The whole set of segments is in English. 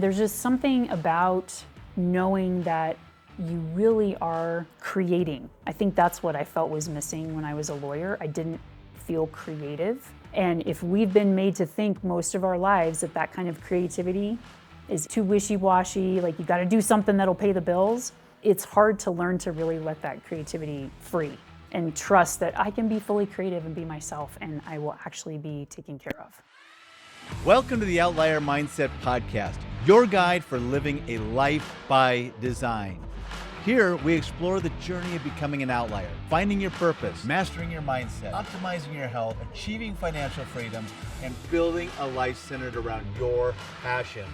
There's just something about knowing that you really are creating. I think that's what I felt was missing when I was a lawyer. I didn't feel creative. And if we've been made to think most of our lives that that kind of creativity is too wishy-washy, like you got to do something that'll pay the bills, it's hard to learn to really let that creativity free and trust that I can be fully creative and be myself and I will actually be taken care of. Welcome to the Outlier Mindset Podcast, your guide for living a life by design. Here, we explore the journey of becoming an outlier, finding your purpose, mastering your mindset, optimizing your health, achieving financial freedom, and building a life centered around your passions.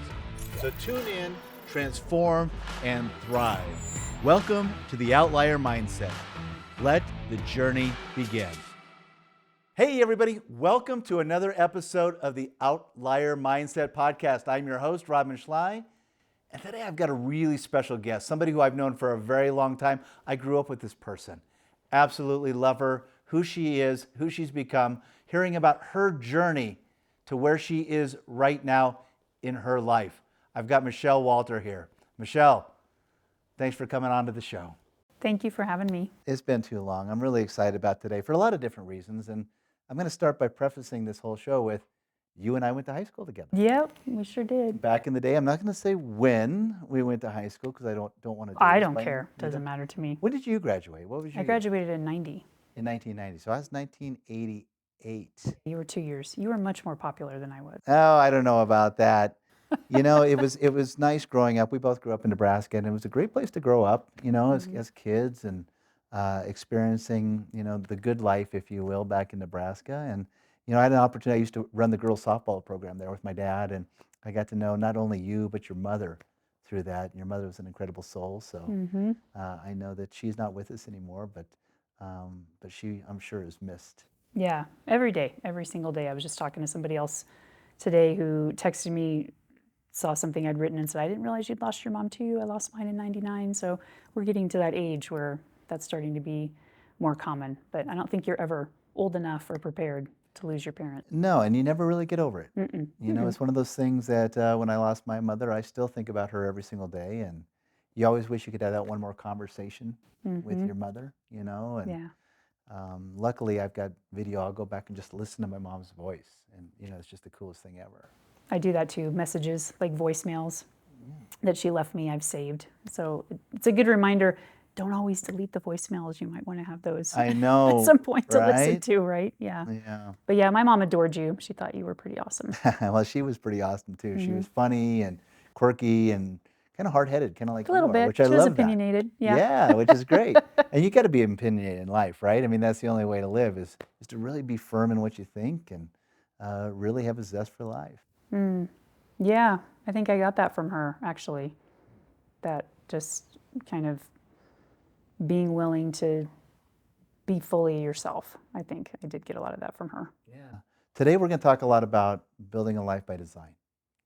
So tune in, transform, and thrive. Welcome to the Outlier Mindset. Let the journey begin. Hey everybody, welcome to another episode of the Outlier Mindset Podcast. I'm your host, Rodman Schley, and today I've got a really special guest, somebody who I've known for a very long time. I grew up with this person. Absolutely love her, who she is, who she's become, hearing about her journey to where she is right now in her life. I've got Michele Walter here. Michele, thanks for coming on to the show. Thank you for having me. It's been too long. I'm really excited about today for a lot of different reasons, and I'm going to start by prefacing this whole show with you and I went to high school together. Yep, we sure did. Back in the day, I'm not going to say when we went to high school because I don't want to do I this don't by care. now. Doesn't matter to me. When did you graduate? What was your I graduated in 90. year? In 1990. So I was 1988. You were 2 years. You were much more popular than I was. Oh, I don't know about that. You know, it was nice growing up. We both grew up in Nebraska, and it was a great place to grow up, you know, as kids and experiencing, you know, the good life, if you will, back in Nebraska. And you know, I had an opportunity. I used to run the girls softball program there with my dad, and I got to know not only you but your mother through that. Your mother was an incredible soul. So I know that she's not with us anymore, but she, I'm sure, is missed. Yeah, every day, every single day. I was just talking to somebody else today who texted me, saw something I'd written and said, I didn't realize you'd lost your mom too. I lost mine in 99. So we're getting to that age where that's starting to be more common. But I don't think you're ever old enough or prepared to lose your parent. No, and you never really get over it. You know, it's one of those things that when I lost my mother, I still think about her every single day, and you always wish you could have that one more conversation with your mother, you know, and luckily I've got video. I'll go back and just listen to my mom's voice, and you know, it's just the coolest thing ever. I do that too. Messages, like voicemails that she left me, I've saved. So it's a good reminder. Don't always delete the voicemails. You might want to have those I know, at some point to right? listen to, right? Yeah. But yeah, my mom adored you. She thought you were pretty awesome. Well, she was pretty awesome too. She was funny and quirky and kind of hard-headed, kind of like A little you are, bit. which I She was love. opinionated. Yeah. Yeah, which is great. And you got to be opinionated in life, right? I mean, that's the only way to live is to really be firm in what you think and really have a zest for life. Yeah, I think I got that from her, actually. That just kind of being willing to be fully yourself. I think I did get a lot of that from her. Yeah. Today we're going to talk a lot about building a life by design.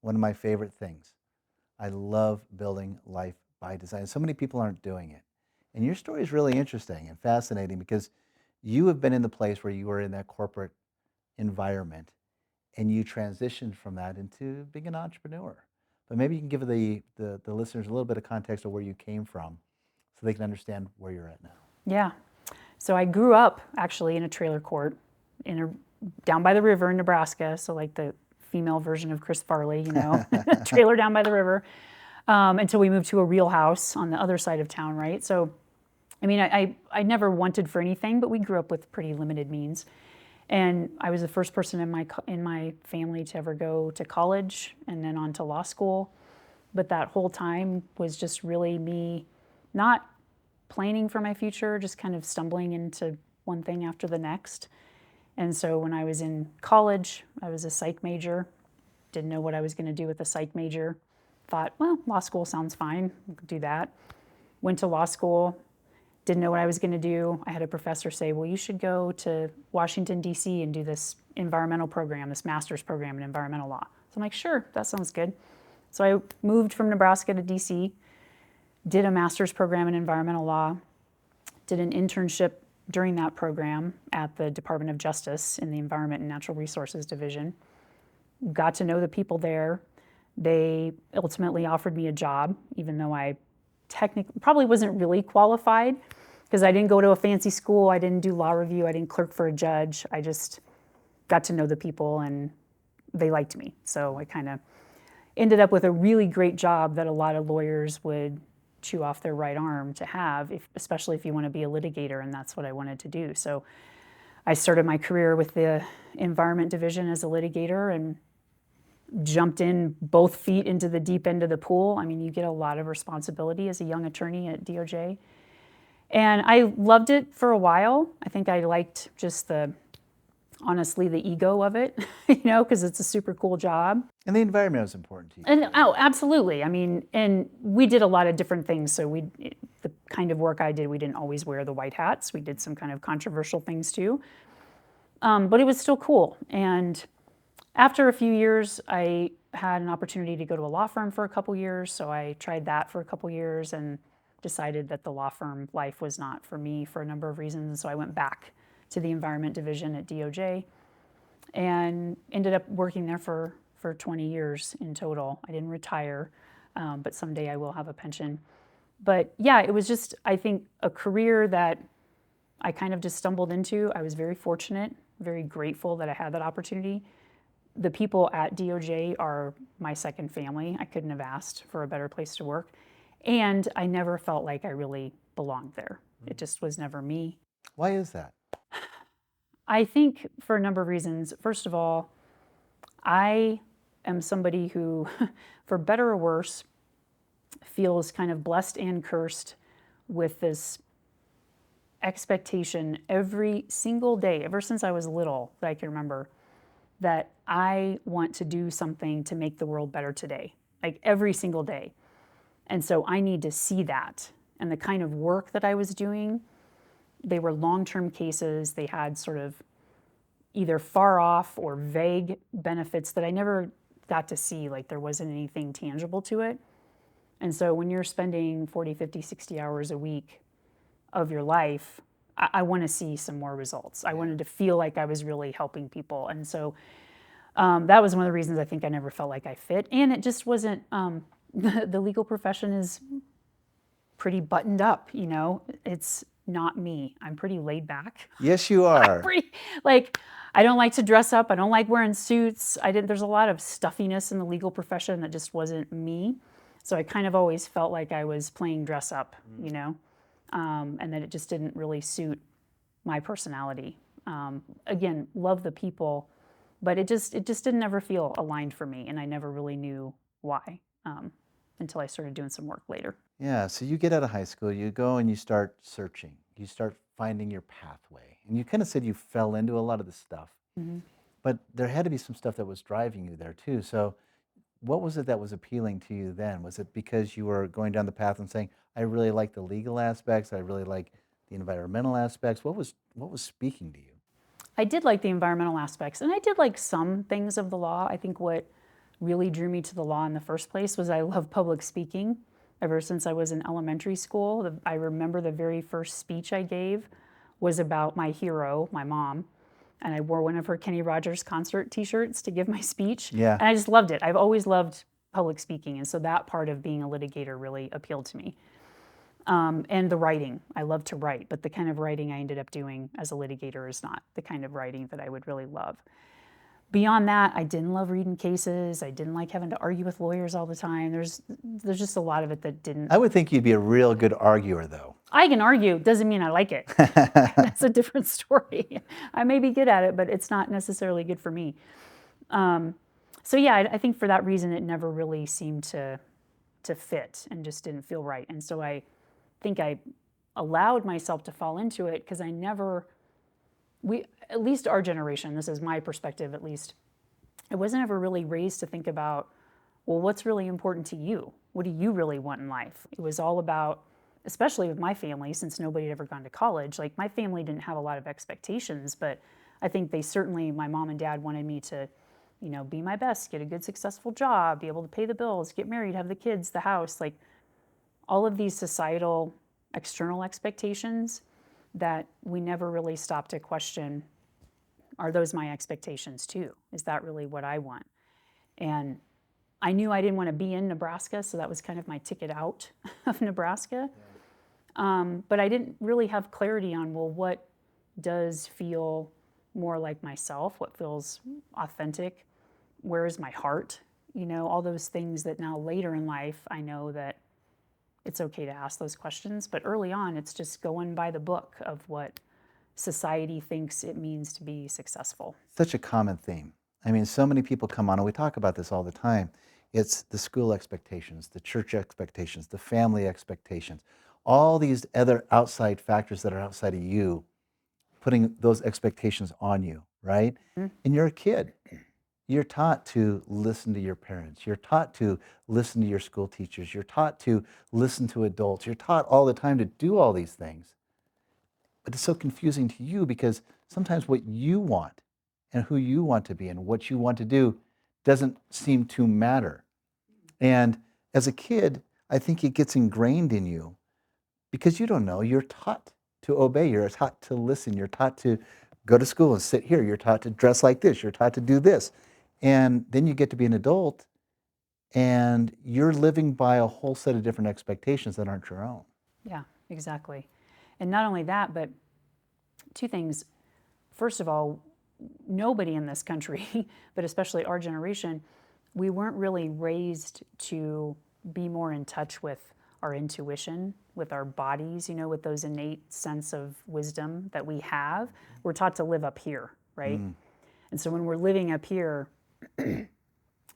One of my favorite things. I love building life by design. So many people aren't doing it. And your story is really interesting and fascinating because you have been in the place where you were in that corporate environment and you transitioned from that into being an entrepreneur. But maybe you can give the listeners a little bit of context of where you came from so they can understand where you're at now. Yeah. So I grew up actually in a trailer court down by the river in Nebraska. So like the female version of Chris Farley, you know, trailer down by the river, until we moved to a real house on the other side of town, right? So, I mean, I never wanted for anything, but we grew up with pretty limited means. And I was the first person in my family to ever go to college and then on to law school. But that whole time was just really me not planning for my future, just kind of stumbling into one thing after the next. And so when I was in college, I was a psych major, didn't know what I was going to do with a psych major. Thought, well, law school sounds fine, I could do that. Went to law school, didn't know what I was going to do. I had a professor say, well, you should go to Washington, D.C. and do this environmental program, this master's program in environmental law. So I'm like, sure, that sounds good. So I moved from Nebraska to D.C., did a master's program in environmental law, did an internship during that program at the Department of Justice in the Environment and Natural Resources Division. Got to know the people there, They ultimately offered me a job, even though I technically probably wasn't really qualified, because I didn't go to a fancy school, I didn't do law review, I didn't clerk for a judge. I just got to know the people and they liked me. So I kind of ended up with a really great job that a lot of lawyers would chew off their right arm to have, especially if you want to be a litigator, and that's what I wanted to do. So I started my career with the Environment Division as a litigator and jumped in both feet into the deep end of the pool. I mean, you get a lot of responsibility as a young attorney at DOJ. And I loved it for a while. I think I liked just honestly, the ego of it, because it's a super cool job. And the environment was important to you. And absolutely. I mean, and we did a lot of different things. So the kind of work I did, we didn't always wear the white hats. We did some kind of controversial things too. But it was still cool. And after a few years, I had an opportunity to go to a law firm for a couple years. So I tried that for a couple years and decided that the law firm life was not for me for a number of reasons. So I went back to the Environment Division at DOJ and ended up working there for 20 years in total. I didn't retire, but someday I will have a pension. But yeah, it was just, I think, a career that I kind of just stumbled into. I was very fortunate, very grateful that I had that opportunity. The people at DOJ are my second family. I couldn't have asked for a better place to work. And I never felt like I really belonged there. It just was never me. Why is that? I think for a number of reasons. First of all, I am somebody who, for better or worse, feels kind of blessed and cursed with this expectation every single day, ever since I was little, that I can remember, that I want to do something to make the world better today, like every single day. And so I need to see that. And the kind of work that I was doing, they were long-term cases. They had sort of either far off or vague benefits that I never got to see, like there wasn't anything tangible to it. And so when you're spending 40, 50, 60 hours a week of your life, I want to see some more results. I wanted to feel like I was really helping people. And so that was one of the reasons I think I never felt like I fit. And it just wasn't, the legal profession is pretty buttoned up, It's not me. I'm pretty laid back. Yes, you are. I don't like to dress up. I don't like wearing suits. There's a lot of stuffiness in the legal profession that just wasn't me. So I kind of always felt like I was playing dress up, and that it just didn't really suit my personality. Again, love the people, but it just didn't ever feel aligned for me, and I never really knew why until I started doing some work later. Yeah, so you get out of high school, you go and you start searching. You start finding your pathway. And you kind of said you fell into a lot of this stuff. Mm-hmm. But there had to be some stuff that was driving you there too. So what was it that was appealing to you then? Was it because you were going down the path and saying, I really like the legal aspects, I really like the environmental aspects? What was speaking to you? I did like the environmental aspects, and I did like some things of the law. I think what really drew me to the law in the first place was I love public speaking. Ever since I was in elementary school, I remember the very first speech I gave was about my hero, my mom, and I wore one of her Kenny Rogers concert t-shirts to give my speech. Yeah. And I just loved it. I've always loved public speaking, and so that part of being a litigator really appealed to me. And the writing. I love to write, but the kind of writing I ended up doing as a litigator is not the kind of writing that I would really love. Beyond that, I didn't love reading cases. I didn't like having to argue with lawyers all the time. There's just a lot of it that didn't. I would think you'd be a real good arguer, though. I can argue. Doesn't mean I like it. That's a different story. I may be good at it, but it's not necessarily good for me. So yeah, I think for that reason, it never really seemed to fit and just didn't feel right. And so I think I allowed myself to fall into it because at least our generation, this is my perspective at least, I wasn't ever really raised to think about, well, what's really important to you? What do you really want in life? It was all about, especially with my family, since nobody had ever gone to college, like my family didn't have a lot of expectations, but I think my mom and dad wanted me to, be my best, get a good successful job, be able to pay the bills, get married, have the kids, the house, like all of these societal external expectations that we never really stopped to question, are those my expectations too? Is that really what I want? And I knew I didn't want to be in Nebraska, so that was kind of my ticket out of Nebraska. But I didn't really have clarity on, well, what does feel more like myself? What feels authentic? Where is my heart? All those things that now later in life, I know that it's okay to ask those questions. But early on, it's just going by the book of what society thinks it means to be successful. Such a common theme. I mean, so many people come on, and we talk about this all the time. It's the school expectations, the church expectations, the family expectations, all these other outside factors that are outside of you, putting those expectations on you, right? Mm-hmm. And you're a kid. You're taught to listen to your parents. You're taught to listen to your school teachers. You're taught to listen to adults. You're taught all the time to do all these things. But it's so confusing to you because sometimes what you want and who you want to be and what you want to do doesn't seem to matter. And as a kid, I think it gets ingrained in you because you don't know. You're taught to obey. You're taught to listen. You're taught to go to school and sit here. You're taught to dress like this. You're taught to do this. And then you get to be an adult and you're living by a whole set of different expectations that aren't your own. Yeah, exactly. And not only that, but two things. First of all, nobody in this country, but especially our generation, we weren't really raised to be more in touch with our intuition, with our bodies, with those innate sense of wisdom that we have. We're taught to live up here, right? And so when we're living up here in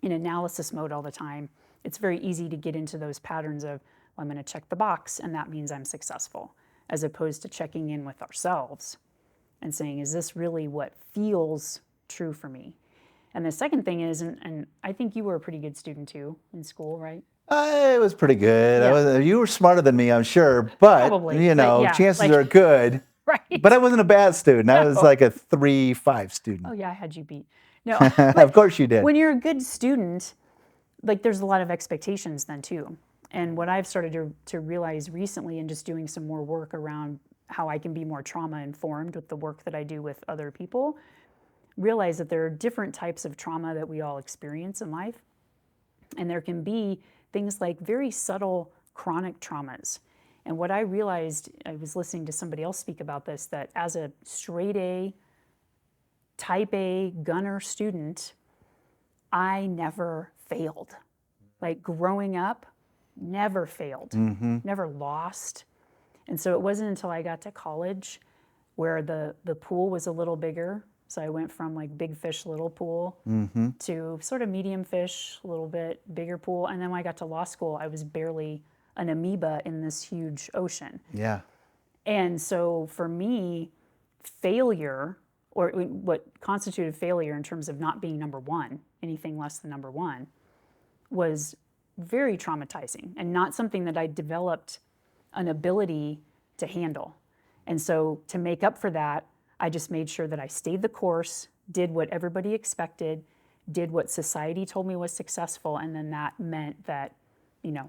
analysis mode all the time, it's very easy to get into those patterns of, well, I'm going to check the box and that means I'm successful, as opposed to checking in with ourselves and saying, is this really what feels true for me? And the second thing is, and I think you were a pretty good student too in school, right? I was pretty good. Yeah. You were smarter than me, I'm sure, but Probably, but yeah, chances are good. Right. But I wasn't a bad student. I was like a 3-5 student. Oh yeah, I had you beat. No, of course you did. When you're a good student, there's a lot of expectations then too. And what I've started to realize recently, and just doing some more work around how I can be more trauma informed with the work that I do with other people, realize that there are different types of trauma that we all experience in life. And there can be things like very subtle chronic traumas. And what I realized, I was listening to somebody else speak about this, that as a straight A, type A gunner student, I never failed. Like growing up, never failed, never lost. And so it wasn't until I got to college where the pool was a little bigger. So I went from like big fish, little pool to sort of medium fish, a little bit bigger pool. And then when I got to law school, I was barely an amoeba in this huge ocean. Yeah. And so for me, failure, or what constituted failure in terms of not being number one, anything less than number one, was very traumatizing and not something that I developed an ability to handle. And so to make up for that, I just made sure that I stayed the course, did what everybody expected, did what society told me was successful, and then that meant that,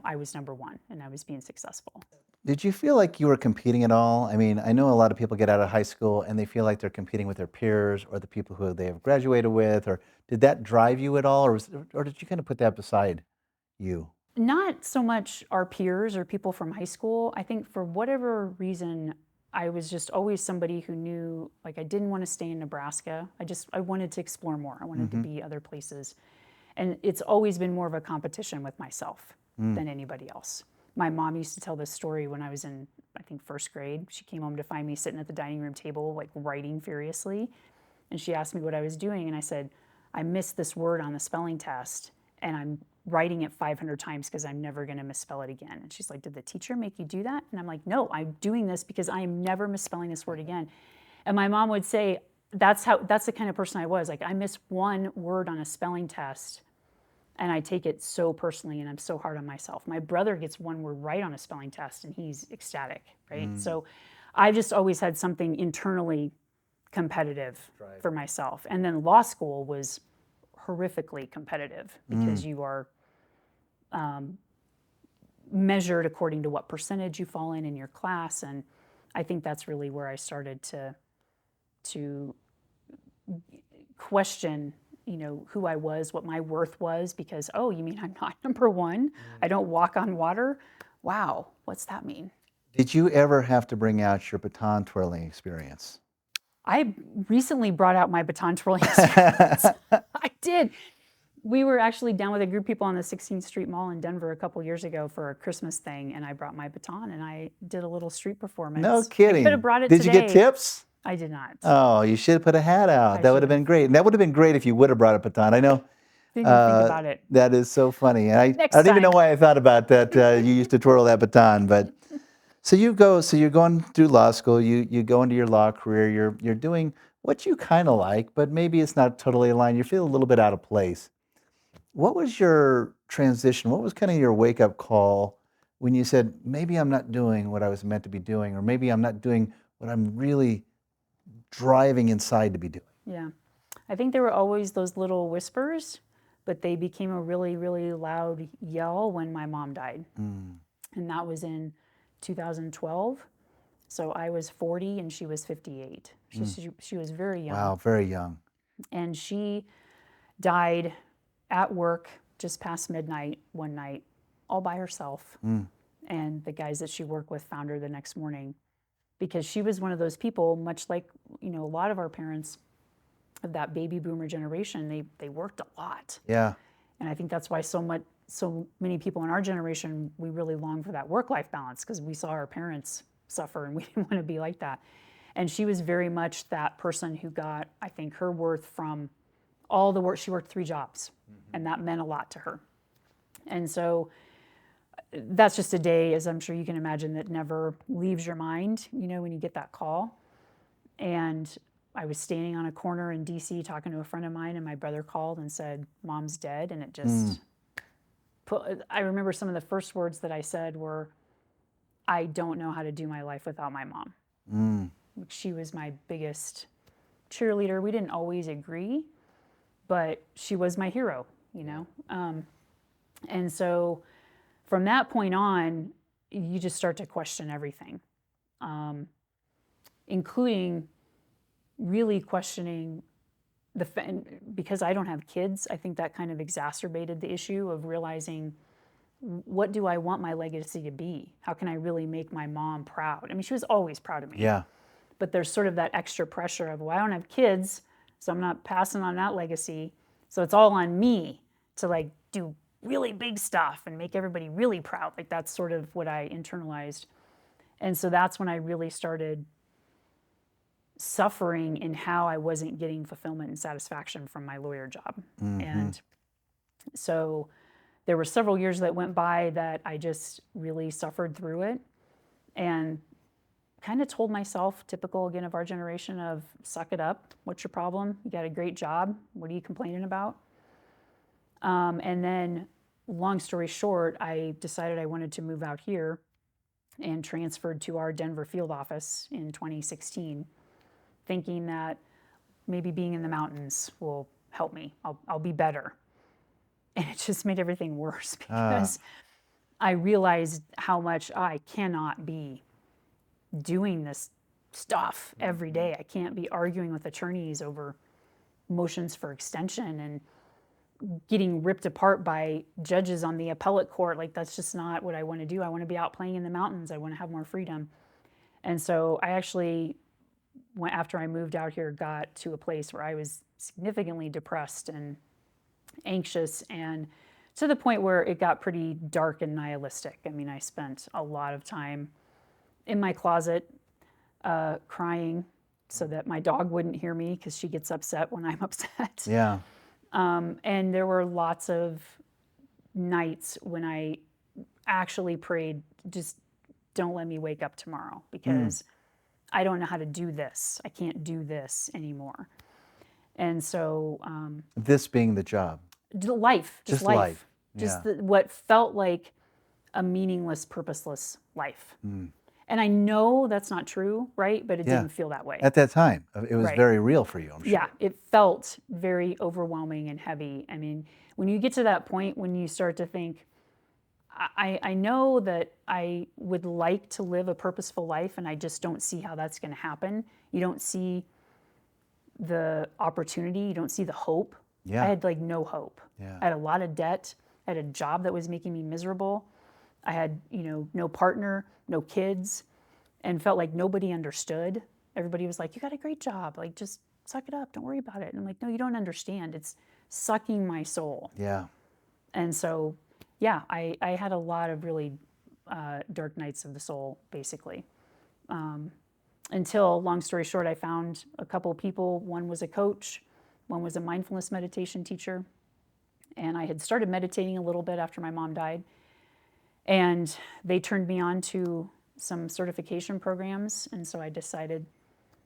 I was number one and I was being successful. Did you feel like you were competing at all? I mean, I know a lot of people get out of high school and they feel like they're competing with their peers or the people who they have graduated with, or did that drive you at all, or did you kind of put that beside you? Not so much our peers or people from high school. I think for whatever reason, I was just always somebody who knew, like, I didn't want to stay in Nebraska. I wanted to explore more. I wanted to be other places. And it's always been more of a competition with myself than anybody else. My mom used to tell this story when I was in, I think, first grade. She came home to find me sitting at the dining room table, like writing furiously. And she asked me what I was doing. And I said, I missed this word on the spelling test. And I'm writing it 500 times because I'm never going to misspell it again. And she's like, did the teacher make you do that? And I'm like, no, I'm doing this because I am never misspelling this word again. And my mom would say, that's the kind of person I was. Like, I miss one word on a spelling test and I take it so personally and I'm so hard on myself. My brother gets one word right on a spelling test and he's ecstatic, right? So I've just always had something internally competitive for myself. And then law school was horrifically competitive because you are measured according to what percentage you fall in your class. And I think that's really where I started to question who I was, what my worth was, because, oh, you mean I'm not number one? I don't walk on water? Wow, what's that mean? Did you ever have to bring out your baton twirling experience? I recently brought out my baton twirling experience. I did. We were actually down with a group of people on the 16th Street Mall in Denver a couple years ago for a Christmas thing, and I brought my baton and I did a little street performance. No kidding. I could have brought it Did today. you get tips? I did not. Oh, you should have put a hat out. That would have been great. And that would have been great if you would have brought a baton. I know. Didn't even think about it. That is so funny. And I Next don't even know time. why I thought about that. You used to twirl that baton, but so you're going through law school. You go into your law career. You're doing what you kind of like, but maybe it's not totally aligned. You feel a little bit out of place. What was your transition? What was kind of your wake-up call when you said, maybe I'm not doing what I was meant to be doing, or maybe I'm not doing what I'm really driving inside to be doing? Yeah. I think there were always those little whispers, but they became a really, really loud yell when my mom died. And that was in 2012. So I was 40 and she was 58. She was very young. Wow, very young. And she died at work just past midnight one night, all by herself. And the guys that she worked with found her the next morning, because she was one of those people, much like a lot of our parents of that baby boomer generation. They worked a lot. Yeah. And I think that's why so many people in our generation, we really long for that work-life balance, because we saw our parents suffer and we didn't want to be like that. And she was very much that person who got, I think, her worth from all the work. She worked 3 jobs, and that meant a lot to her. And so that's just a day, as I'm sure you can imagine, that never leaves your mind, when you get that call. And I was standing on a corner in DC talking to a friend of mine, and my brother called and said, Mom's dead. And it just I remember some of the first words that I said were, I don't know how to do my life without my mom. She was my biggest cheerleader. We didn't always agree, but she was my hero, and so from that point on, you just start to question everything, including really questioning because I don't have kids. I think that kind of exacerbated the issue of realizing, what do I want my legacy to be? How can I really make my mom proud? I mean, she was always proud of me. Yeah. But there's sort of that extra pressure of, well, I don't have kids, so I'm not passing on that legacy. So it's all on me to do really big stuff and make everybody really proud. That's sort of what I internalized. And so that's when I really started suffering in how I wasn't getting fulfillment and satisfaction from my lawyer job. And so there were several years that went by that I just really suffered through it and kind of told myself, typical again of our generation, of suck it up. What's your problem? You got a great job. What are you complaining about? And then, long story short, I decided I wanted to move out here and transferred to our Denver field office in 2016, thinking that maybe being in the mountains will help me. I'll be better. And it just made everything worse, because I realized how much I cannot be doing this stuff every day. I can't be arguing with attorneys over motions for extension and getting ripped apart by judges on the appellate court. That's just not what I want to do. I want to be out playing in the mountains. I want to have more freedom. And so I actually, after I moved out here, got to a place where I was significantly depressed and anxious, and to the point where it got pretty dark and nihilistic. I mean, I spent a lot of time in my closet crying so that my dog wouldn't hear me, because she gets upset when I'm upset. Yeah. And there were lots of nights when I actually prayed, just don't let me wake up tomorrow, because I don't know how to do this. I can't do this anymore. And so this being the job. Life. Just life. Yeah. What felt like a meaningless, purposeless life. And I know that's not true, right? But it didn't feel that way. At that time, it was very real for you, I'm sure. Yeah, it felt very overwhelming and heavy. I mean, when you get to that point, when you start to think, I know that I would like to live a purposeful life, and I just don't see how that's going to happen. You don't see the opportunity, you don't see the hope Yeah. I had like no hope. Yeah. I had a lot of debt. I had a job that was making me miserable. I had, no partner, no kids, and felt like nobody understood. Everybody was like, you got a great job. Like, just suck it up. Don't worry about it. And I'm like, no, you don't understand. It's sucking my soul. Yeah. And so, yeah, I had a lot of really dark nights of the soul, basically. Until, long story short, I found a couple of people. One was a coach, one was a mindfulness meditation teacher. And I had started meditating a little bit after my mom died. And they turned me on to some certification programs. And so I decided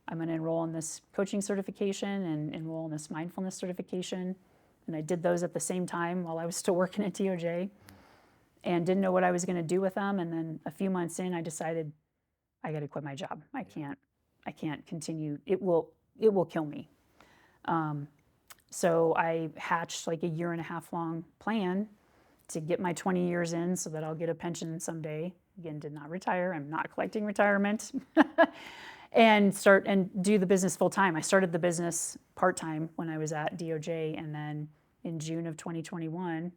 I'm going to enroll in this coaching certification and enroll in this mindfulness certification. And I did those at the same time while I was still working at DOJ and didn't know what I was going to do with them. And then a few months in, I decided I got to quit my job. I can't continue. It will kill me. So I hatched like a 1.5 year long plan to get my 20 years in so that I'll get a pension someday. Again, did not retire. I'm not collecting retirement. And start and do the business full time. I started the business part time when I was at DOJ, and then in June of 2021,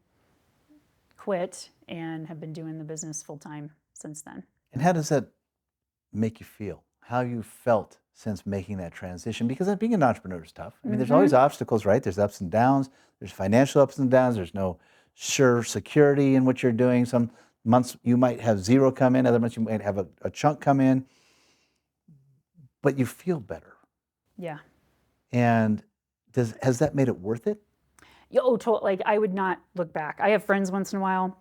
quit and have been doing the business full time since then. And how does that make you feel? How you felt since making that transition? Because being an entrepreneur is tough. I mean, there's always obstacles, right? There's ups and downs. There's financial ups and downs. There's no sure security in what you're doing. Some months you might have zero come in. Other months you might have a chunk come in. But you feel better. Yeah. And has that made it worth it? Like I would not look back. I have friends once in a while,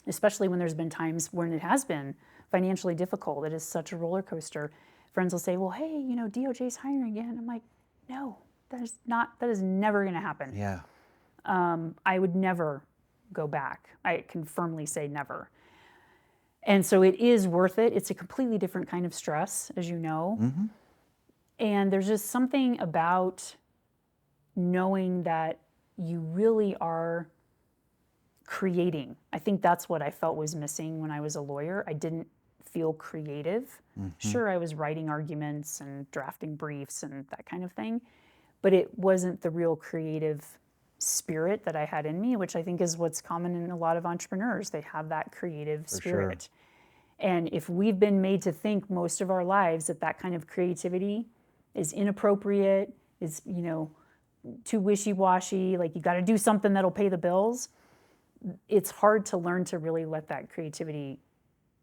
especially when there's been times when it has been financially difficult. It is such a roller coaster. Friends will say, well, hey, DOJ's hiring again. I'm like, no, that is never going to happen. Yeah. I would never go back. I can firmly say never. And so it is worth it. It's a completely different kind of stress, as you know. Mm-hmm. And there's just something about knowing that you really are creating. I think that's what I felt was missing when I was a lawyer. I didn't feel creative. Sure, I was writing arguments and drafting briefs and that kind of thing, but it wasn't the real creative spirit that I had in me, which I think is what's common in a lot of entrepreneurs. They have that creative spirit. Sure. And if we've been made to think most of our lives that kind of creativity is inappropriate, is, too wishy-washy, like you got to do something that'll pay the bills, it's hard to learn to really let that creativity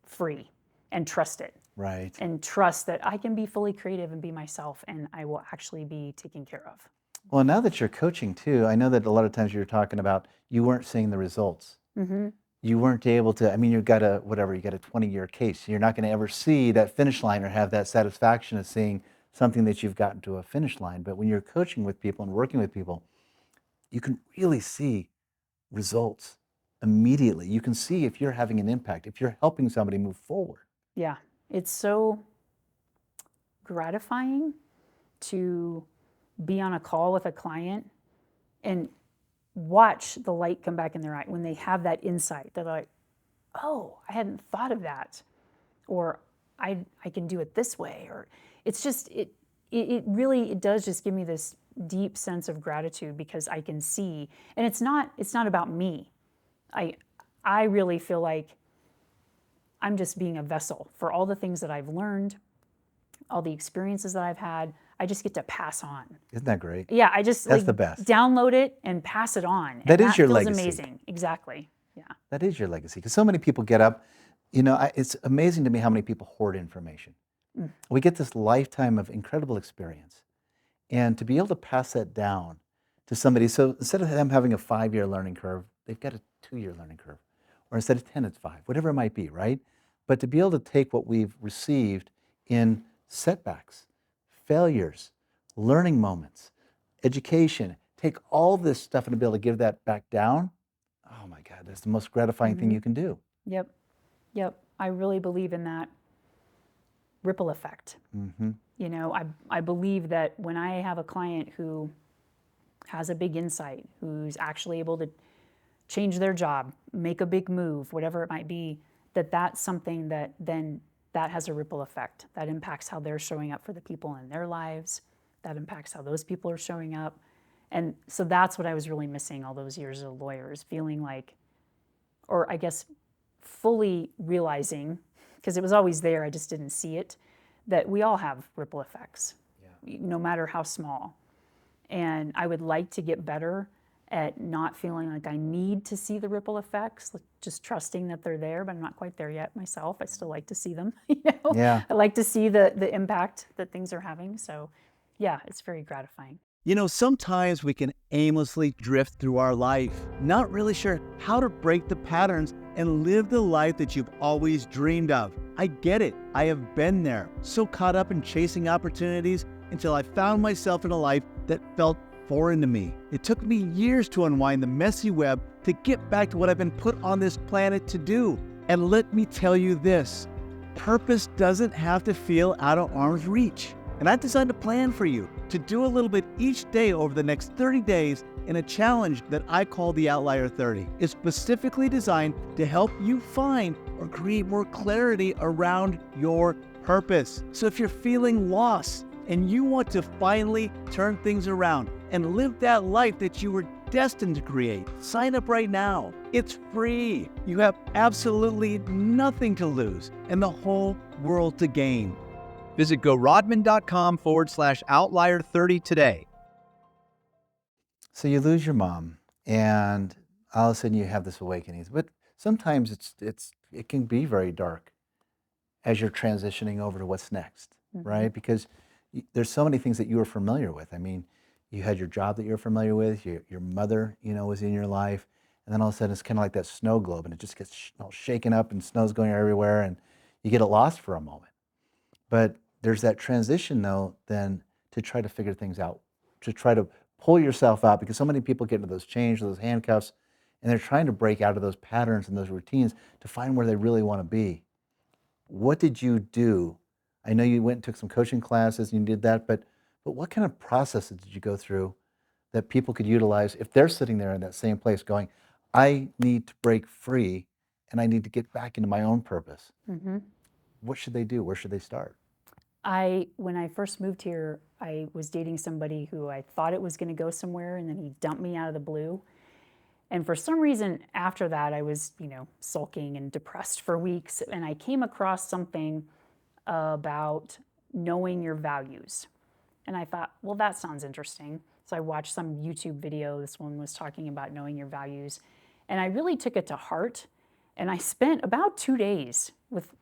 free and trust it. Right. And trust that I can be fully creative and be myself and I will actually be taken care of. Well, now that you're coaching too, I know that a lot of times you were talking about you weren't seeing the results. Mm-hmm. You weren't able to, you got a 20-year case. You're not going to ever see that finish line or have that satisfaction of seeing something that you've gotten to a finish line. But when you're coaching with people and working with people, you can really see results immediately. You can see if you're having an impact, if you're helping somebody move forward. Yeah, it's so gratifying to be on a call with a client and watch the light come back in their eye when they have that insight. They're like, oh, I hadn't thought of that. Or I can do it this way. Or it's just, it really does just give me this deep sense of gratitude because I can see, and it's not about me. I really feel like I'm just being a vessel for all the things that I've learned, all the experiences that I've had. I just get to pass on. Isn't that great? Yeah, I just That's the best. Download it and pass it on. That is your feels legacy. Amazing. Exactly. Yeah. That is your legacy. Because so many people get up, it's amazing to me how many people hoard information. We get this lifetime of incredible experience. And to be able to pass that down to somebody, so instead of them having a 5-year learning curve, they've got a 2-year learning curve. Or instead of 10, it's 5, whatever it might be, right? But to be able to take what we've received in setbacks, failures, learning moments, education, take all this stuff and to be able to give that back down, oh my God, that's the most gratifying thing you can do. Yep. I really believe in that ripple effect. I believe that when I have a client who has a big insight, who's actually able to change their job, make a big move, whatever it might be, that's something that then that has a ripple effect. That impacts how they're showing up for the people in their lives. That impacts how those people are showing up. And so that's what I was really missing all those years as a lawyer, is feeling like, or I guess fully realizing, because it was always there, I just didn't see it, that we all have ripple effects, no matter how small. And I would like to get better at not feeling like I need to see the ripple effects, like just trusting that they're there, but I'm not quite there yet myself. I still like to see them, Yeah. I like to see the impact that things are having. So yeah, it's very gratifying. You know, sometimes we can aimlessly drift through our life, not really sure how to break the patterns and live the life that you've always dreamed of. I get it. I have been there, so caught up in chasing opportunities until I found myself in a life that felt foreign to me. It took me years to unwind the messy web to get back to what I've been put on this planet to do. And let me tell you this, purpose doesn't have to feel out of arm's reach. And I've designed a plan for you to do a little bit each day over the next 30 days in a challenge that I call the Outlier 30. It's specifically designed to help you find or create more clarity around your purpose. So if you're feeling lost and you want to finally turn things around and live that life that you were destined to create, sign up right now. It's free. You have absolutely nothing to lose and the whole world to gain. Visit gorodman.com/outlier30 today. So you lose your mom, and all of a sudden you have this awakening. But sometimes it can be very dark as you're transitioning over to what's next, right? Because there's so many things that you were familiar with. I mean, you had your job that you were familiar with, your mother, was in your life, and then all of a sudden it's kind of like that snow globe, and it just gets all shaken up, and snow's going everywhere, and you get lost for a moment. But there's that transition, though, then to try to figure things out, to try to pull yourself out, because so many people get into those chains, those handcuffs, and they're trying to break out of those patterns and those routines to find where they really want to be. What did you do? I know you went and took some coaching classes and you did that, but what kind of processes did you go through that people could utilize if they're sitting there in that same place going, I need to break free and I need to get back into my own purpose? What should they do? Where should they start? When I first moved here, I was dating somebody who I thought it was going to go somewhere, and then he dumped me out of the blue. And for some reason, after that, I was, sulking and depressed for weeks. And I came across something about knowing your values. And I thought, well, that sounds interesting. So I watched some YouTube video. This one was talking about knowing your values. And I really took it to heart. And I spent about 2 days with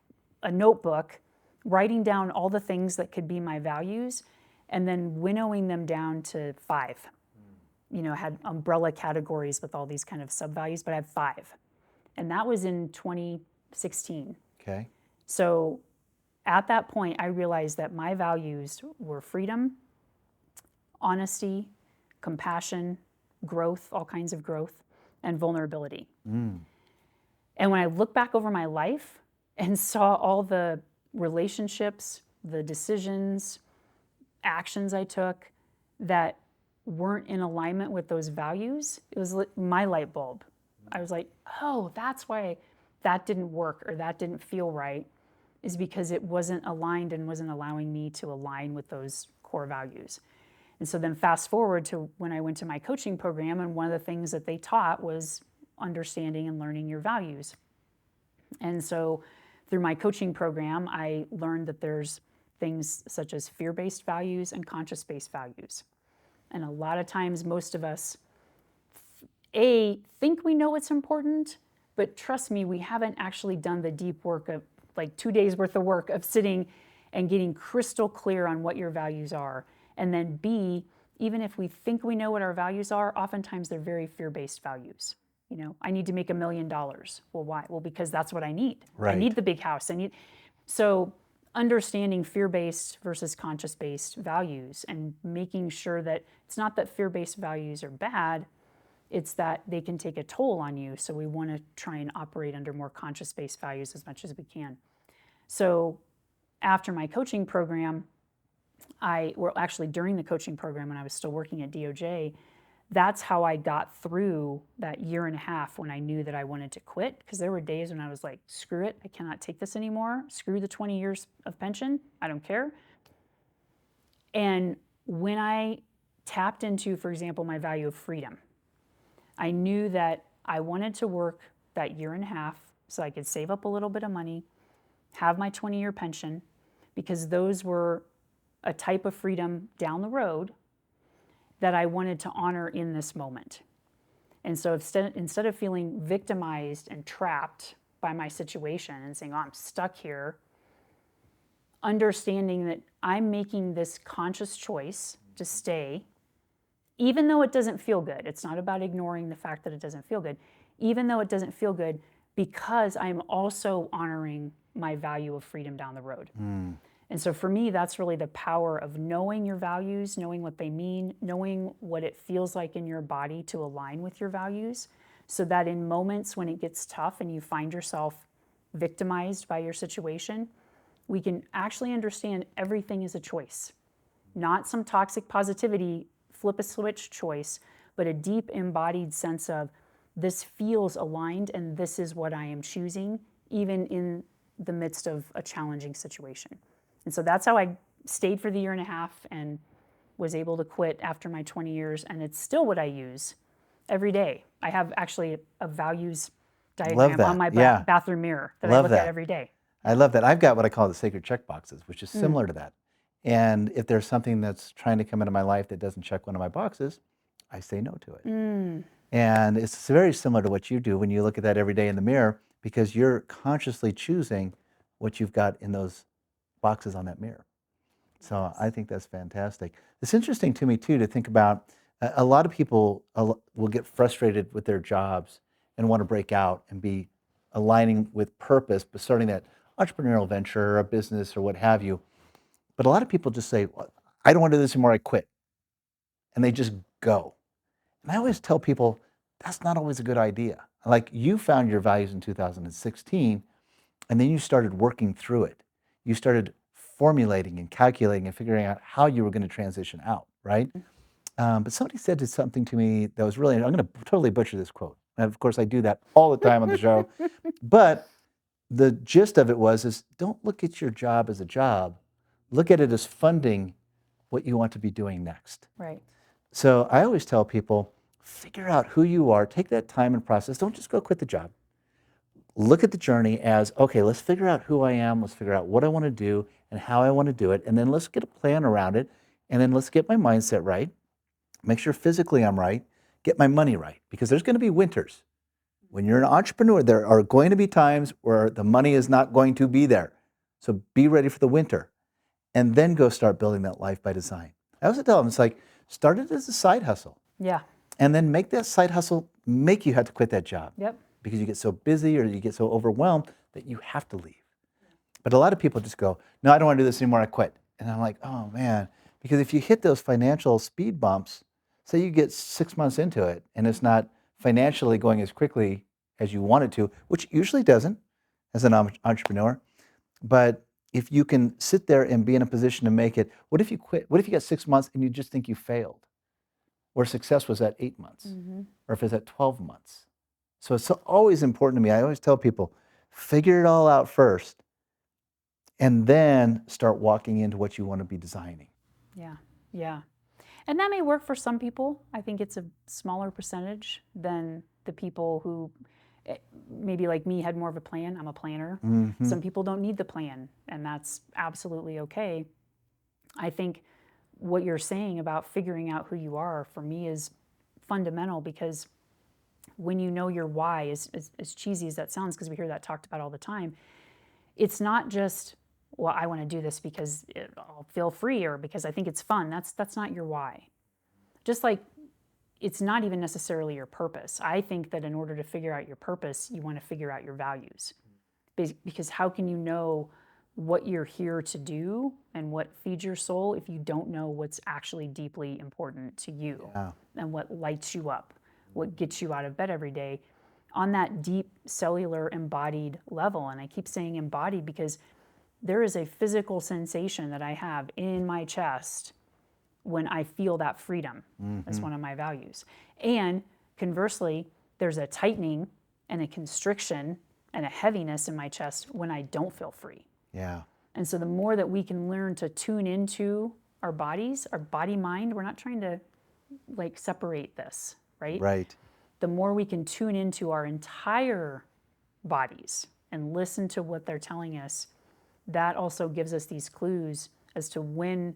a notebook writing down all the things that could be my values and then winnowing them down to 5. I had umbrella categories with all these kind of sub-values, but I have 5. And that was in 2016. Okay. So at that point, I realized that my values were freedom, honesty, compassion, growth, all kinds of growth, and vulnerability. And when I look back over my life and saw all the relationships, the decisions, actions I took that weren't in alignment with those values, it was my light bulb. I was like, oh, that's why that didn't work or that didn't feel right, is because it wasn't aligned and wasn't allowing me to align with those core values. And so then fast forward to when I went to my coaching program, and one of the things that they taught was understanding and learning your values. And so through my coaching program, I learned that there's things such as fear-based values and conscious-based values. And a lot of times, most of us, think we know what's important, but trust me, we haven't actually done the deep work of like 2 days worth of work of sitting and getting crystal clear on what your values are. And then B, even if we think we know what our values are, oftentimes they're very fear-based values. I need to make $1 million. Well, why? Well, because that's what I need. Right. I need the big house. So understanding fear-based versus conscious-based values and making sure that it's not that fear-based values are bad, it's that they can take a toll on you. So we want to try and operate under more conscious-based values as much as we can. So after my coaching program, during the coaching program when I was still working at DOJ, that's how I got through that 1.5 years when I knew that I wanted to quit, because there were days when I was like, screw it, I cannot take this anymore. Screw the 20 years of pension, I don't care. And when I tapped into, for example, my value of freedom. I knew that I wanted to work that year and a half so I could save up a little bit of money, have my 20-year pension, because those were a type of freedom down the road that I wanted to honor in this moment. And so instead of feeling victimized and trapped by my situation and saying, oh, I'm stuck here, understanding that I'm making this conscious choice to stay, even though it doesn't feel good. It's not about ignoring the fact that it doesn't feel good. Even though it doesn't feel good, because I'm also honoring my value of freedom down the road. And so for me, that's really the power of knowing your values, knowing what they mean, knowing what it feels like in your body to align with your values, so that in moments when it gets tough and you find yourself victimized by your situation, we can actually understand everything is a choice. Not some toxic positivity, flip a switch choice, but a deep embodied sense of this feels aligned and this is what I am choosing, even in the midst of a challenging situation. And so that's how I stayed for the year and a half and was able to quit after my 20 years. And it's still what I use every day. I have actually a values diagram on my bathroom mirror that I look at every day. I love that. I've got what I call the sacred check boxes, which is similar to that. And if there's something that's trying to come into my life that doesn't check one of my boxes, I say no to it. And it's very similar to what you do when you look at that every day in the mirror, because you're consciously choosing what you've got in those boxes on that mirror. So I think that's fantastic. It's interesting to me too to think about a lot of people will get frustrated with their jobs and want to break out and be aligning with purpose, but starting that entrepreneurial venture or a business or what have you. But a lot of people just say, well, I don't want to do this anymore, I quit. And they just go. And I always tell people, that's not always a good idea. Like, you found your values in 2016, and then you started working through it. You started formulating and calculating and figuring out how you were going to transition out, right? But somebody said something to me that was really, I'm going to totally butcher this quote. And of course, I do that all the time on the show. But the gist of it is don't look at your job as a job. Look at it as funding what you want to be doing next. Right. So I always tell people, figure out who you are, take that time and process. Don't just go quit the job. Look at the journey as, okay, let's figure out who I am, let's figure out what I want to do and how I want to do it, and then let's get a plan around it, and then let's get my mindset right, make sure physically I'm right, get my money right, because there's going to be winters. When you're an entrepreneur, there are going to be times where the money is not going to be there. So be ready for the winter, and then go start building that life by design. I also tell them, it's like, start it as a side hustle. Yeah. And then make that side hustle make you have to quit that job. Yep. Because you get so busy or you get so overwhelmed that you have to leave. But a lot of people just go, no, I don't want to do this anymore, I quit. And I'm like, oh man, because if you hit those financial speed bumps, say you get 6 months into it and it's not financially going as quickly as you want it to, which it usually doesn't as an entrepreneur, but if you can sit there and be in a position to make it, what if you quit? What if you got 6 months and you just think you failed? Or success was at 8 months, or if it's at 12 months. So it's always important to me. I always tell people, figure it all out first, and then start walking into what you want to be designing. Yeah, yeah. And that may work for some people. I think it's a smaller percentage than the people who maybe like me had more of a plan. I'm a planner. Some people don't need the plan, and that's absolutely okay. I think what you're saying about figuring out who you are, for me, is fundamental, because when you know your why, as cheesy as that sounds, because we hear that talked about all the time, it's not just, well, I want to do this because I'll feel free or because I think it's fun. That's not your why. Just like it's not even necessarily your purpose. I think that in order to figure out your purpose, you want to figure out your values. Because how can you know what you're here to do and what feeds your soul if you don't know what's actually deeply important to you and what lights you up, what gets you out of bed every day on that deep cellular embodied level? And I keep saying embodied because there is a physical sensation that I have in my chest when I feel that freedom. That's one of my values. And conversely, there's a tightening and a constriction and a heaviness in my chest when I don't feel free. Yeah. And so the more that we can learn to tune into our bodies, our body mind, we're not trying to like separate this, right? Right. The more we can tune into our entire bodies and listen to what they're telling us, that also gives us these clues as to when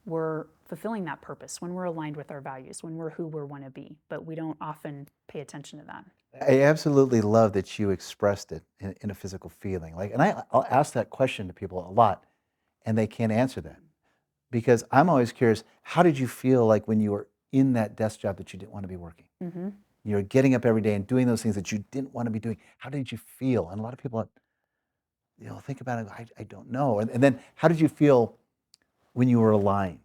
we're fulfilling that purpose, when we're aligned with our values, when we're who we want to be. But we don't often pay attention to that. I absolutely love that you expressed it in a physical feeling. Like, and I'll ask that question to people a lot, and they can't answer that because I'm always curious. How did you feel like when you were in that desk job that you didn't want to be working? Mm-hmm. You were getting up every day and doing those things that you didn't want to be doing. How did you feel? And a lot of people, think about it. I don't know. And then how did you feel when you were aligned?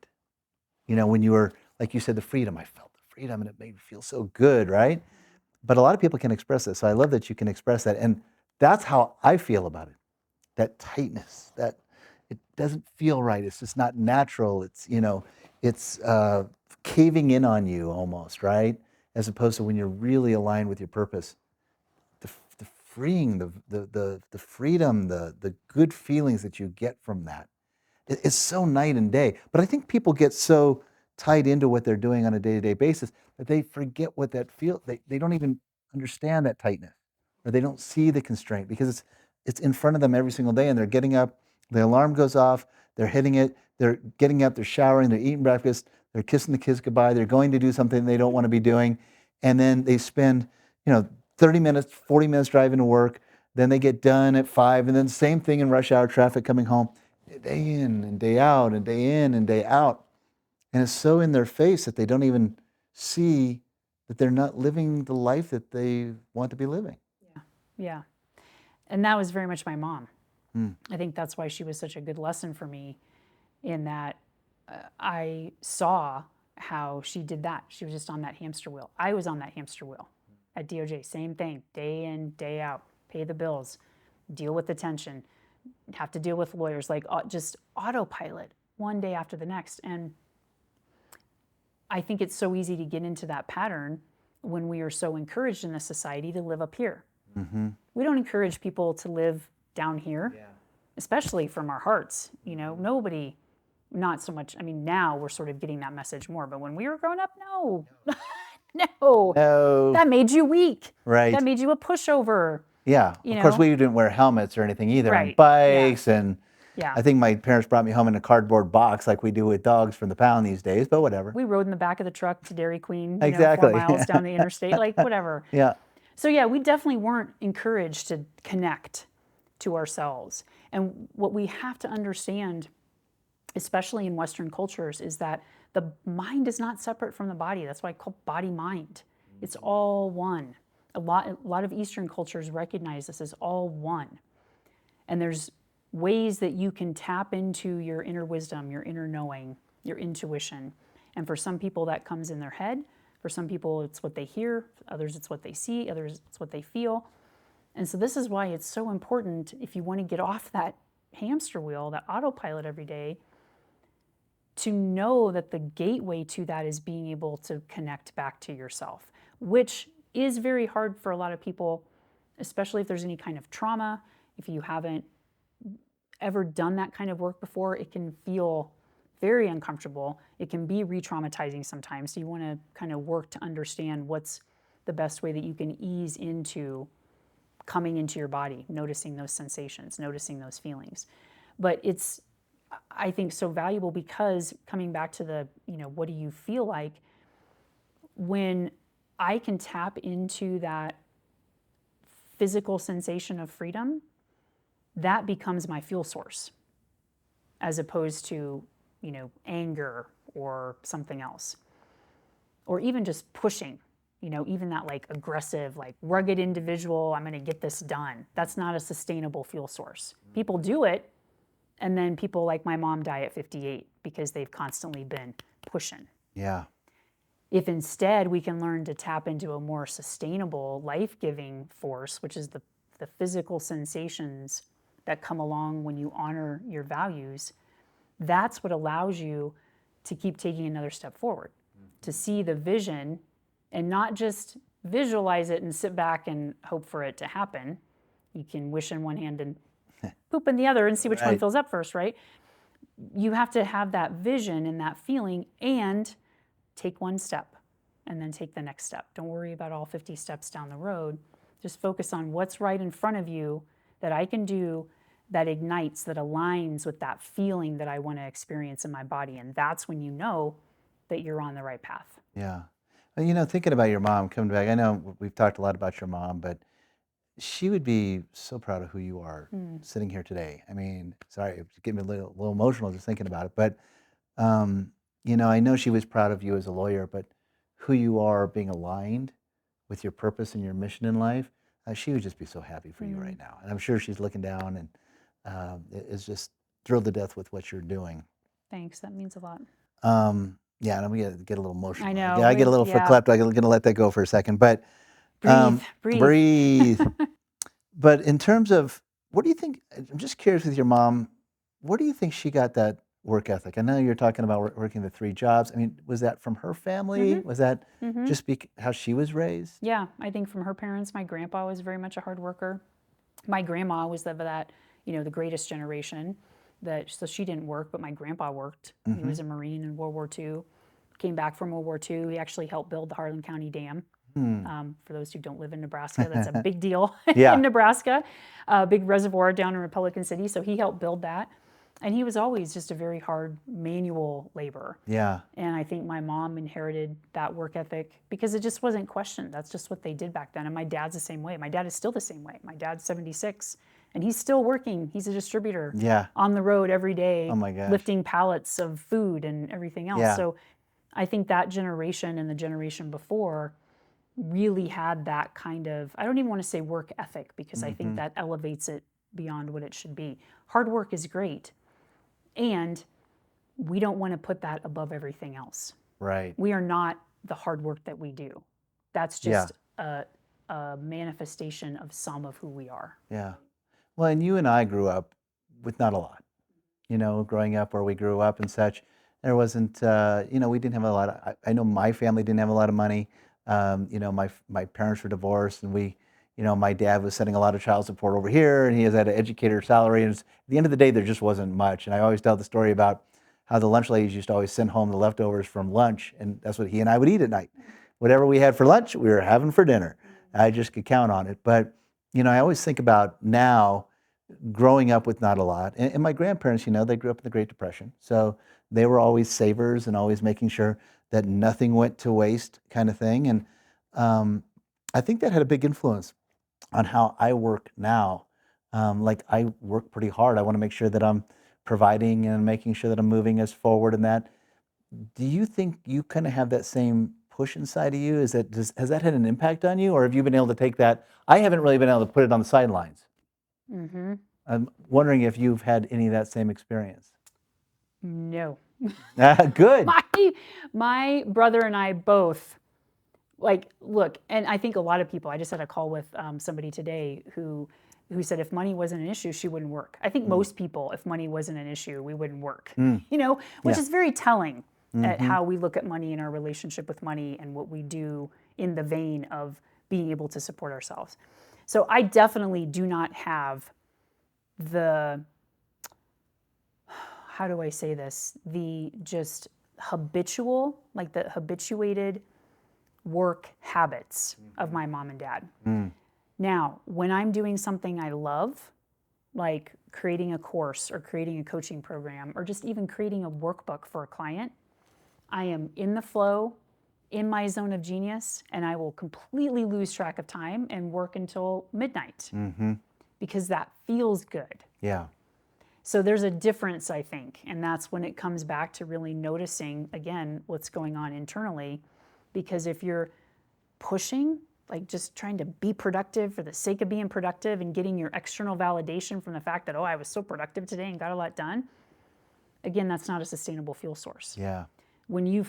When you were, like you said, the freedom. I felt the freedom, and it made me feel so good, right? But a lot of people can express it. So I love that you can express that. And that's how I feel about it. That tightness, that it doesn't feel right. It's just not natural. It's caving in on you almost, right? As opposed to when you're really aligned with your purpose. The freeing, the freedom, the good feelings that you get from that. It's so night and day. But I think people get so tied into what they're doing on a day-to-day basis that they forget what that feels. They don't even understand that tightness, or they don't see the constraint because it's in front of them every single day, and they're getting up, the alarm goes off, they're hitting it, they're getting up, they're showering, they're eating breakfast, they're kissing the kids goodbye, they're going to do something they don't want to be doing, and then they spend 30 minutes, 40 minutes driving to work, then they get done at 5, and then same thing in rush hour traffic coming home. Day in and day out and day in and day out. And it's so in their face that they don't even see that they're not living the life that they want to be living. Yeah. And that was very much my mom. I think that's why she was such a good lesson for me, in that I saw how she did that. She was just on that hamster wheel. I was on that hamster wheel at DOJ. Same thing, day in, day out, pay the bills, deal with the tension, have to deal with lawyers, like just autopilot one day after the next. And I think it's so easy to get into that pattern when we are so encouraged in this society to live up here. Mm-hmm. We don't encourage people to live down here, especially from our hearts. Nobody, not so much. I mean, now we're sort of getting that message more, but when we were growing up, no. No. That made you weak. Right. That made you a pushover. Yeah. Of course, we didn't wear helmets or anything either on bikes. And I think my parents brought me home in a cardboard box like we do with dogs from the pound these days, but whatever. We rode in the back of the truck to Dairy Queen, exactly. 4 miles down the interstate, like whatever. Yeah. So yeah, we definitely weren't encouraged to connect to ourselves. And what we have to understand, especially in Western cultures, is that the mind is not separate from the body. That's why I call body-mind. It's all one. A lot of Eastern cultures recognize this as all one. And there's ways that you can tap into your inner wisdom, your inner knowing, your intuition. And for some people that comes in their head. For some people it's what they hear, others it's what they see, others it's what they feel. And so this is why it's so important, if you want to get off that hamster wheel, that autopilot every day, to know that the gateway to that is being able to connect back to yourself, which is very hard for a lot of people, especially if there's any kind of trauma. If you haven't ever done that kind of work before, it can feel very uncomfortable. It can be re-traumatizing sometimes. So you want to kind of work to understand what's the best way that you can ease into coming into your body, noticing those sensations, noticing those feelings. But it's, I think, so valuable because coming back to the, what do you feel like? When I can tap into that physical sensation of freedom, that becomes my fuel source, as opposed to, anger or something else. Or even just pushing, even that like aggressive, like rugged individual, I'm going to get this done. That's not a sustainable fuel source. People do it, and then people like my mom die at 58 because they've constantly been pushing. Yeah. If instead we can learn to tap into a more sustainable, life-giving force, which is the physical sensations that come along when you honor your values, that's what allows you to keep taking another step forward, to see the vision and not just visualize it and sit back and hope for it to happen. You can wish in one hand and poop in the other and see which one fills up first, right? You have to have that vision and that feeling and take one step and then take the next step. Don't worry about all 50 steps down the road. Just focus on what's right in front of you that I can do that ignites, that aligns with that feeling that I want to experience in my body. And that's when you know that you're on the right path. Yeah. Well, thinking about your mom coming back, I know we've talked a lot about your mom, but she would be so proud of who you are sitting here today. I mean, sorry, it's getting me a little emotional just thinking about it. But, I know she was proud of you as a lawyer, but who you are being aligned with your purpose and your mission in life, she would just be so happy for you right now. And I'm sure she's looking down and is just thrilled to death with what you're doing. Thanks. That means a lot. Yeah, and I'm going to get a little emotional. I know. Yeah, I get a little verklempt. I'm going to let that go for a second. But breathe. But in terms of, what do you think, I'm just curious with your mom, where do you think she got that work ethic? I know you're talking about working the 3 jobs. I mean, was that from her family? Was that just how she was raised? Yeah, I think from her parents. My grandpa was very much a hard worker. My grandma was the greatest generation. So she didn't work, but my grandpa worked. He was a Marine in World War II. Came back from World War II. He actually helped build the Harlan County Dam. For those who don't live in Nebraska, that's a big deal in Nebraska. Big reservoir down in Republican City. So he helped build that. And he was always just a very hard manual laborer. Yeah. And I think my mom inherited that work ethic because it just wasn't questioned. That's just what they did back then. And my dad's the same way. My dad is still the same way. My dad's 76 and he's still working. He's a distributor on the road every day, lifting pallets of food and everything else. So I think that generation and the generation before really had that kind of, I don't even want to say work ethic because I think that elevates it beyond what it should be. Hard work is great. And we don't want to put that above everything else. Right. We are not the hard work that we do. That's just a manifestation of some of who we are. Yeah. Well, and you and I grew up with not a lot. Growing up where we grew up and such, there wasn't, we didn't have a lot of, I know my family didn't have a lot of money. My parents were divorced and my dad was sending a lot of child support over here and he has had an educator salary. And at the end of the day, there just wasn't much. And I always tell the story about how the lunch ladies used to always send home the leftovers from lunch. And that's what he and I would eat at night. Whatever we had for lunch, we were having for dinner. I just could count on it. But, I always think about now growing up with not a lot. And my grandparents, they grew up in the Great Depression. So they were always savers and always making sure that nothing went to waste kind of thing. And I think that had a big influence on how I work now. I work pretty hard. I want to make sure that I'm providing and making sure that I'm moving us forward in that. Do you think you kind of have that same push inside of you? Has that had an impact on you, or have you been able to take that? I haven't really been able to put it on the sidelines. I'm wondering if you've had any of that same experience. No. Good. My brother and I both, look, and I think a lot of people, I just had a call with somebody today who said if money wasn't an issue, she wouldn't work. I think most people, if money wasn't an issue, we wouldn't work, which is very telling at how we look at money and our relationship with money and what we do in the vein of being able to support ourselves. So I definitely do not have the, how do I say this? The just the habituated work habits of my mom and dad. Now, when I'm doing something I love, like creating a course or creating a coaching program or just even creating a workbook for a client, I am in the flow, in my zone of genius, and I will completely lose track of time and work until midnight because that feels good. Yeah. So there's a difference, I think, and that's when it comes back to really noticing, again, what's going on internally. Because if you're pushing, just trying to be productive for the sake of being productive and getting your external validation from the fact that, I was so productive today and got a lot done, again, that's not a sustainable fuel source. Yeah. When you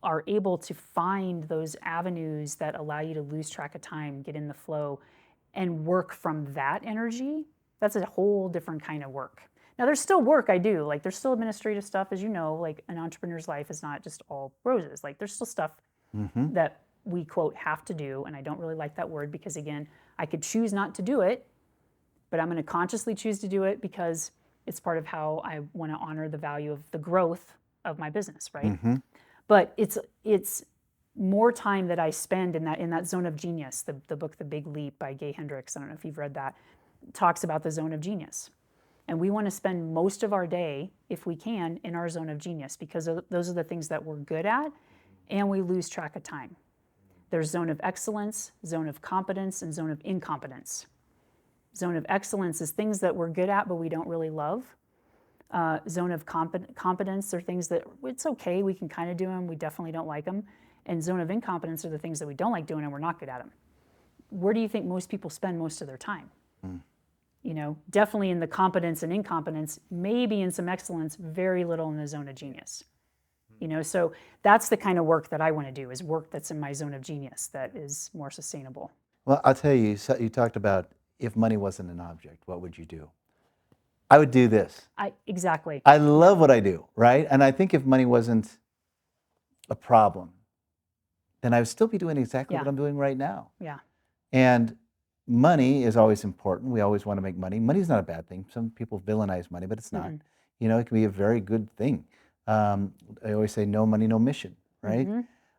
are able to find those avenues that allow you to lose track of time, get in the flow, and work from that energy, that's a whole different kind of work. Now, there's still work I do. There's still administrative stuff, as you know, an entrepreneur's life is not just all roses. There's still stuff that we, quote, have to do, and I don't really like that word because, again, I could choose not to do it, but I'm going to consciously choose to do it because it's part of how I want to honor the value of the growth of my business, right? But it's more time that I spend in that zone of genius. The book The Big Leap by Gay Hendricks, I don't know if you've read that, talks about the zone of genius. And we want to spend most of our day, if we can, in our zone of genius, because those are the things that we're good at, and we lose track of time. There's zone of excellence, zone of competence, and zone of incompetence. Zone of excellence is things that we're good at but we don't really love. Zone of competence are things that it's okay, we can kind of do them, we definitely don't like them. And zone of incompetence are the things that we don't like doing and we're not good at them. Where do you think most people spend most of their time? Definitely in the competence and incompetence, maybe in some excellence, very little in the zone of genius. So that's the kind of work that I want to do, is work that's in my zone of genius that is more sustainable. Well, I'll tell you, you talked about if money wasn't an object, what would you do? I would do this. Exactly. I love what I do, right? And I think if money wasn't a problem, then I would still be doing exactly what I'm doing right now. Yeah. And money is always important. We always want to make money. Money's not a bad thing. Some people villainize money, but it's not. It can be a very good thing. I always say no money, no mission, right?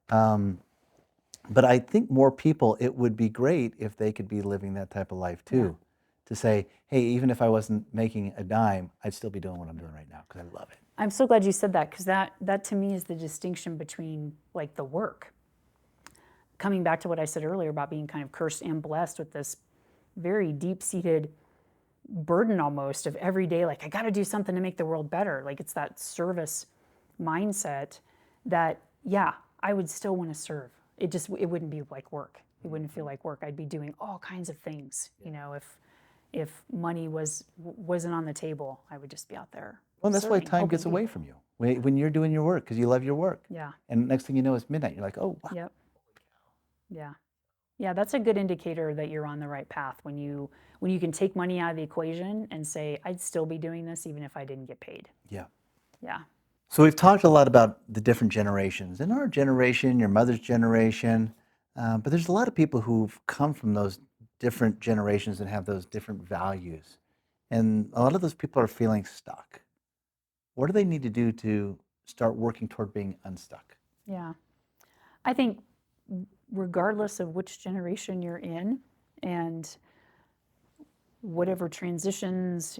But I think more people, it would be great if they could be living that type of life too. To say, hey, even if I wasn't making a dime, I'd still be doing what I'm doing right now because I love it. I'm so glad you said that, because that to me is the distinction between like the work. Coming back to what I said earlier about being kind of cursed and blessed with this very deep-seated burden almost of every day, like I got to do something to make the world better. Like it's that service mindset that, I would still want to serve. It wouldn't be like work. It wouldn't feel like work. I'd be doing all kinds of things. If money wasn't on the table, I would just be out there. Well, that's why time gets away from you when you're doing your work, because you love your work. Yeah. And next thing you know, it's midnight. You're like, oh, wow. Yep. Yeah, that's a good indicator that you're on the right path when you can take money out of the equation and say, I'd still be doing this even if I didn't get paid. Yeah. Yeah. So we've talked a lot about the different generations. In our generation, your mother's generation, but there's a lot of people who've come from those different generations and have those different values. And a lot of those people are feeling stuck. What do they need to do to start working toward being unstuck? Yeah. I think regardless of which generation you're in and whatever transitions,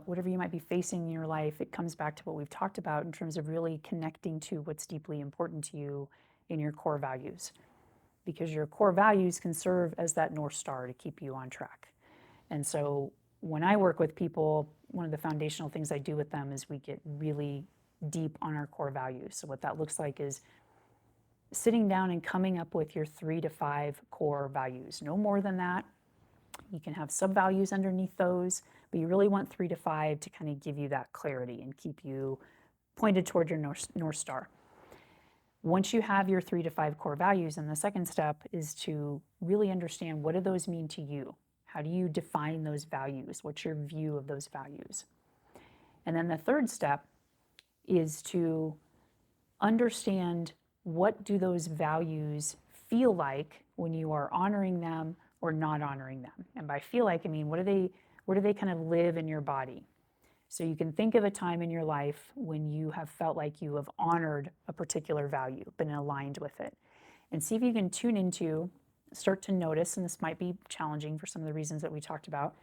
whatever you might be facing in your life, it comes back to what we've talked about in terms of really connecting to what's deeply important to you in your core values. Because your core values can serve as that North Star to keep you on track. And so when I work with people, one of the foundational things I do with them is we get really deep on our core values. So what that looks like is sitting down and coming up with your 3 to 5 core values. No more than that. You can have sub-values underneath those, but you really want 3 to 5 to kind of give you that clarity and keep you pointed toward your North Star. Once you have your 3 to 5 core values, then the second step is to really understand, what do those mean to you? How do you define those values? What's your view of those values? And then the third step is to understand, what do those values feel like when you are honoring them or not honoring them? And by feel like, I mean, where do they kind of live in your body? So you can think of a time in your life when you have felt like you have honored a particular value, been aligned with it. And see if you can tune into, start to notice, and this might be challenging for some of the reasons that we talked about,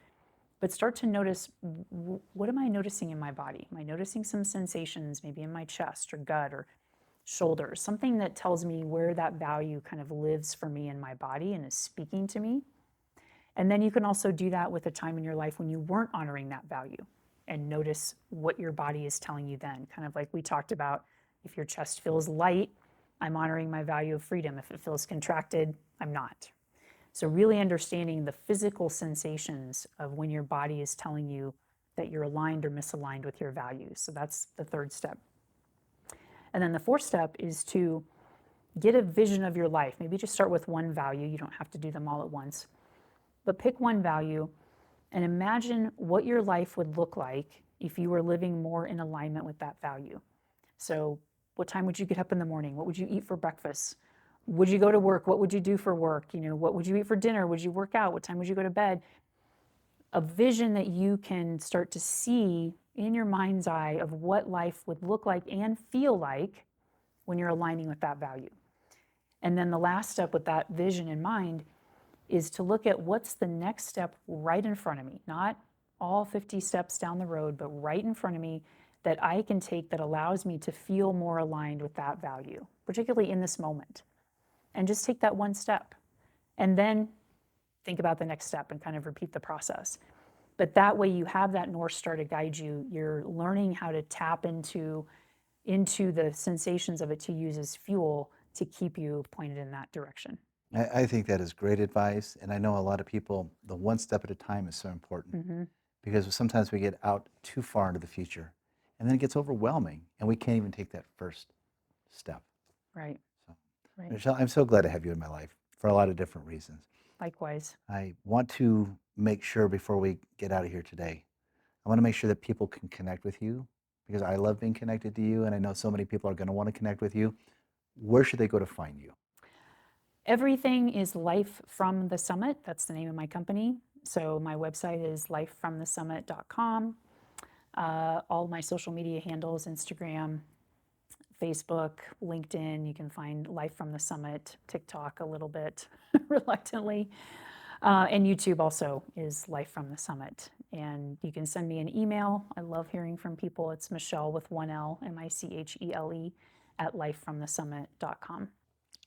but start to notice, what am I noticing in my body? Am I noticing some sensations maybe in my chest or gut or shoulders, something that tells me where that value kind of lives for me in my body and is speaking to me? And then you can also do that with a time in your life when you weren't honoring that value, and notice what your body is telling you then. Kind of like we talked about, if your chest feels light, I'm honoring my value of freedom. If it feels contracted, I'm not. So really understanding the physical sensations of when your body is telling you that you're aligned or misaligned with your values. So that's the third step. And then the fourth step is to get a vision of your life. Maybe just start with one value. You don't have to do them all at once. But pick one value and imagine what your life would look like if you were living more in alignment with that value. So what time would you get up in the morning? What would you eat for breakfast? Would you go to work? What would you do for work? What would you eat for dinner? Would you work out? What time would you go to bed? A vision that you can start to see in your mind's eye of what life would look like and feel like when you're aligning with that value. And then the last step with that vision in mind is to look at what's the next step right in front of me, not all 50 steps down the road, but right in front of me that I can take that allows me to feel more aligned with that value, particularly in this moment. And just take that one step and then think about the next step and kind of repeat the process. But that way you have that North Star to guide you. You're learning how to tap into the sensations of it to use as fuel to keep you pointed in that direction. I think that is great advice. And I know a lot of people, the one step at a time is so important because sometimes we get out too far into the future and then it gets overwhelming and we can't even take that first step. Right. So, Right. Michele, I'm so glad to have you in my life for a lot of different reasons. Likewise. I want to make sure before we get out of here today, I want to make sure that people can connect with you because I love being connected to you and I know so many people are going to want to connect with you. Where should they go to find you? Everything is Life from the Summit. That's the name of my company. So my website is lifefromthesummit.com. All my social media handles, Instagram, Facebook, LinkedIn, you can find Life from the Summit, TikTok a little bit reluctantly. And YouTube also is Life from the Summit. And you can send me an email. I love hearing from people. It's Michele with one L, Michele, at lifefromthesummit.com.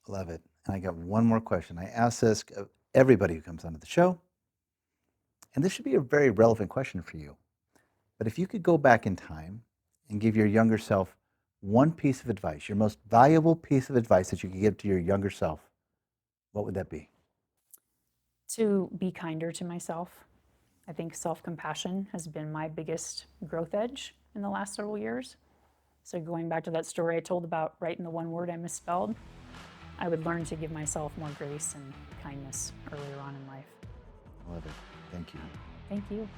Love it. And I got one more question. I ask this of everybody who comes onto the show. And this should be a very relevant question for you. But if you could go back in time and give your younger self one piece of advice, your most valuable piece of advice that you could give to your younger self, what would that be? To be kinder to myself. I think self-compassion has been my biggest growth edge in the last several years. So going back to that story I told about writing the one word I misspelled, I would learn to give myself more grace and kindness earlier on in life. I love it. Thank you. Thank you.